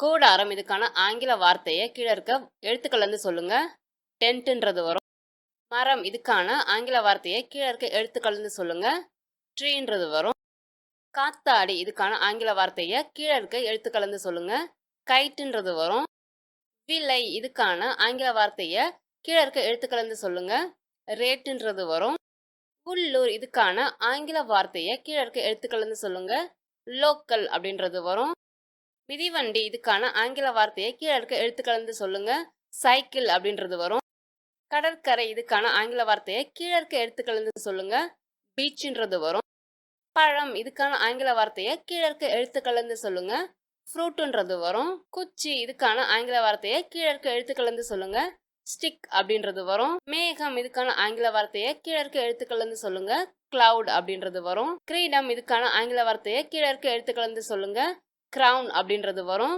கூடாரம் இதுக்கான ஆங்கில வார்த்தையை கீழே இருக்க எழுத்துக்கள் இருந்து சொல்லுங்க. டென்ட்ன்றது வரும். மரம் இதுக்கான ஆங்கில வார்த்தையை கீழே இருக்க எழுத்துக்கள் இருந்து சொல்லுங்க. ட்ரீன்றது வரும். காத்தாடி இதுக்கான ஆங்கில வார்த்தையை கீழே இருக்க எழுத்துக்கள் இருந்து சொல்லுங்க. கைட்டுன்றது வரும். விலை இதுக்கான ஆங்கில வார்த்தையை கீழே இருக்க எழுத்துக்கள் இருந்து சொல்லுங்க. ரேட்டுன்றது வரும். உள்ளூர் இதுக்கான ஆங்கில வார்த்தையை கீழே இருக்க எழுத்துக்கள் இருந்து சொல்லுங்க. லோக்கல் அப்படின்றது வரும். மிதிவண்டி இதுக்கான ஆங்கில வார்த்தையை கீழே இருக்க எழுத்துக்கள் இருந்து சொல்லுங்க. சைக்கிள் அப்படின்றது வரும். கடற்கரை இதுக்கான ஆங்கில வார்த்தையை கீழே இருக்க எழுத்துக்கள் இருந்து சொல்லுங்க. பீச்ன்றது வரும். பழம் இதுக்கான ஆங்கில வார்த்தையை கீழே இருக்க எழுத்துக்கள் இருந்து சொல்லுங்க. ஃப்ரூட்டுன்றது வரும். குச்சி இதுக்கான ஆங்கில வார்த்தையை கீழே இருக்க எழுத்துக்கள் இருந்து சொல்லுங்க. ஸ்டிக் அப்படின்றது வரும். மேகம் இதுக்கான ஆங்கில வார்த்தையை கீழே இருக்க எழுத்துக்கள் இருந்து சொல்லுங்க. கிளவுட் அப்படின்றது வரும். கிரீடம் இதுக்கான ஆங்கில வார்த்தையை கீழே இருக்க எழுத்துக்கள் இருந்து சொல்லுங்க. கிரவுன் அப்படின்றது வரும்.